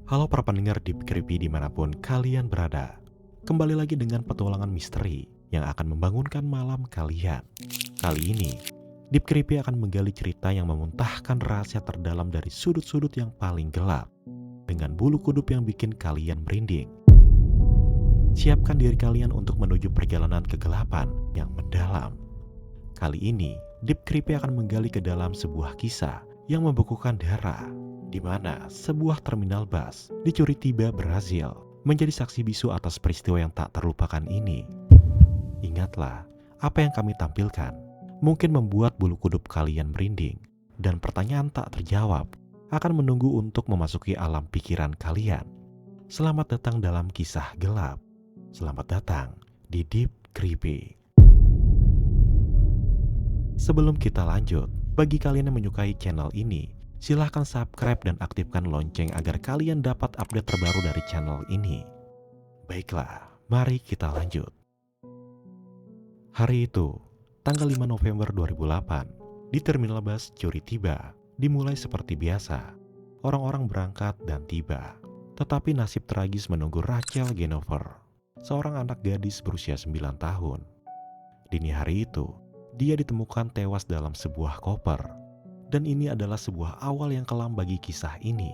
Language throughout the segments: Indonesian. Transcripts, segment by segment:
Halo para pendengar Deep Creepy dimanapun kalian berada. Kembali lagi dengan petualangan misteri yang akan membangunkan malam kalian. Kali ini, Deep Creepy akan menggali cerita yang memuntahkan rahasia terdalam dari sudut-sudut yang paling gelap. Dengan bulu kuduk yang bikin kalian merinding. Siapkan diri kalian untuk menuju perjalanan kegelapan yang mendalam. Kali ini, Deep Creepy akan menggali ke dalam sebuah kisah yang membekukan darah, di mana sebuah terminal bus di Curitiba, Brazil, menjadi saksi bisu atas peristiwa yang tak terlupakan ini. Ingatlah, apa yang kami tampilkan mungkin membuat bulu kuduk kalian merinding, dan pertanyaan tak terjawab akan menunggu untuk memasuki alam pikiran kalian. Selamat datang dalam kisah gelap. Selamat datang di Deep Creepy. Sebelum kita lanjut, bagi kalian yang menyukai channel ini, silahkan subscribe dan aktifkan lonceng agar kalian dapat update terbaru dari channel ini. Baiklah, mari kita lanjut. Hari itu, tanggal 5 November 2008, di Terminal Bus Curitiba, dimulai seperti biasa. Orang-orang berangkat dan tiba. Tetapi nasib tragis menunggu Rachel Genover, seorang anak gadis berusia 9 tahun. Dini hari itu, dia ditemukan tewas dalam sebuah koper. Dan ini adalah sebuah awal yang kelam bagi kisah ini.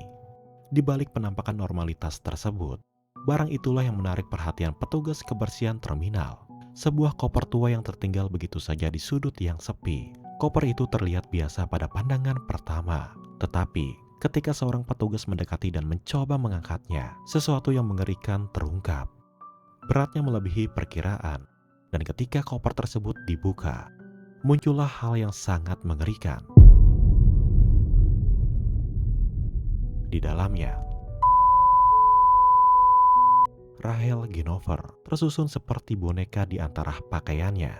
Di balik penampakan normalitas tersebut, barang itulah yang menarik perhatian petugas kebersihan terminal. Sebuah koper tua yang tertinggal begitu saja di sudut yang sepi. Koper itu terlihat biasa pada pandangan pertama. Tetapi, ketika seorang petugas mendekati dan mencoba mengangkatnya, sesuatu yang mengerikan terungkap. Beratnya melebihi perkiraan. Dan ketika koper tersebut dibuka, muncullah hal yang sangat mengerikan. Di dalamnya, Rachel Genover tersusun seperti boneka di antara pakaiannya.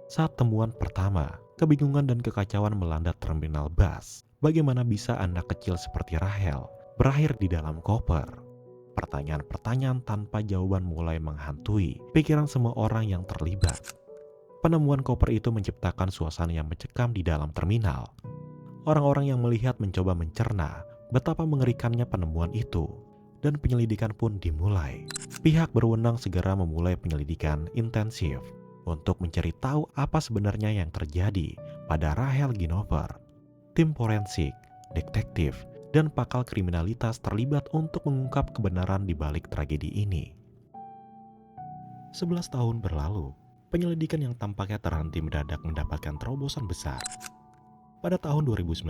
Saat temuan pertama, kebingungan dan kekacauan melanda terminal bus. Bagaimana bisa anak kecil seperti Rachel berakhir di dalam koper? Pertanyaan-pertanyaan tanpa jawaban mulai menghantui pikiran semua orang yang terlibat. Penemuan koper itu menciptakan suasana yang mencekam di dalam terminal. Orang-orang yang melihat mencoba mencerna betapa mengerikannya penemuan itu, dan penyelidikan pun dimulai. Pihak berwenang segera memulai penyelidikan intensif untuk mencari tahu apa sebenarnya yang terjadi pada Rachel Genover. Tim forensik, detektif, dan pakar kriminalitas terlibat untuk mengungkap kebenaran di balik tragedi ini. 11 tahun berlalu, penyelidikan yang tampaknya terhenti mendadak mendapatkan terobosan besar. Pada tahun 2019,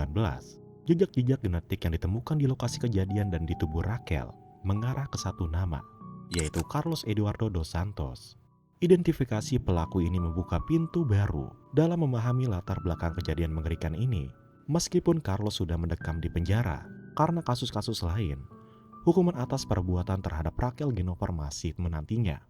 jejak-jejak genetik yang ditemukan di lokasi kejadian dan di tubuh Rachel mengarah ke satu nama, yaitu Carlos Eduardo dos Santos. Identifikasi pelaku ini membuka pintu baru dalam memahami latar belakang kejadian mengerikan ini. Meskipun Carlos sudah mendekam di penjara karena kasus-kasus lain, hukuman atas perbuatan terhadap Rachel Genover masih menantinya.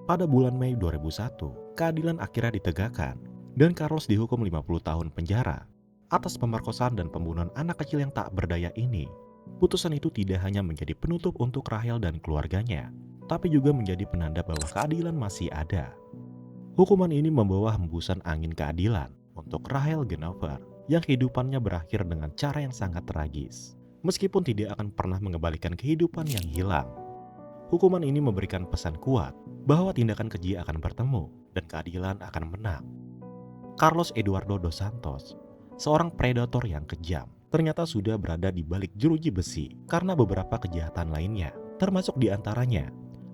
Pada bulan Mei 2001, keadilan akhirnya ditegakkan dan Carlos dihukum 50 tahun penjara atas pemerkosaan dan pembunuhan anak kecil yang tak berdaya ini. Putusan itu tidak hanya menjadi penutup untuk Rachel dan keluarganya, tapi juga menjadi penanda bahwa keadilan masih ada. Hukuman ini membawa hembusan angin keadilan untuk Rachel Genover yang kehidupannya berakhir dengan cara yang sangat tragis. Meskipun tidak akan pernah mengembalikan kehidupan yang hilang, hukuman ini memberikan pesan kuat bahwa tindakan keji akan bertemu dan keadilan akan menang. Carlos Eduardo dos Santos, seorang predator yang kejam, ternyata sudah berada di balik jeruji besi karena beberapa kejahatan lainnya, termasuk diantaranya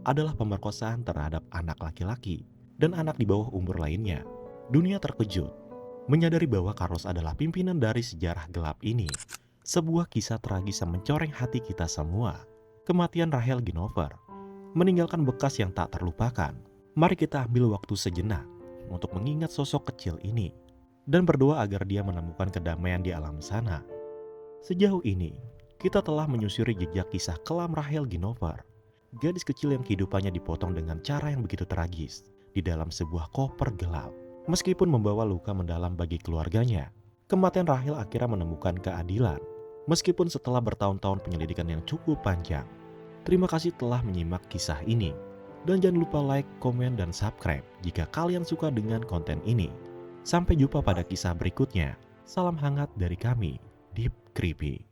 adalah pemerkosaan terhadap anak laki-laki dan anak di bawah umur lainnya. Dunia terkejut menyadari bahwa Carlos adalah pimpinan dari sejarah gelap ini. Sebuah kisah tragis yang mencoreng hati kita semua. Kematian Rachel Genover meninggalkan bekas yang tak terlupakan. Mari kita ambil waktu sejenak untuk mengingat sosok kecil ini dan berdoa agar dia menemukan kedamaian di alam sana. Sejauh ini, kita telah menyusuri jejak kisah kelam Rachel Genover, gadis kecil yang kehidupannya dipotong dengan cara yang begitu tragis di dalam sebuah koper gelap. Meskipun membawa luka mendalam bagi keluarganya, kematian Rachel akhirnya menemukan keadilan. Meskipun setelah bertahun-tahun penyelidikan yang cukup panjang. Terima kasih telah menyimak kisah ini. Dan jangan lupa like, komen, dan subscribe jika kalian suka dengan konten ini. Sampai jumpa pada kisah berikutnya. Salam hangat dari kami, Deep Creepy.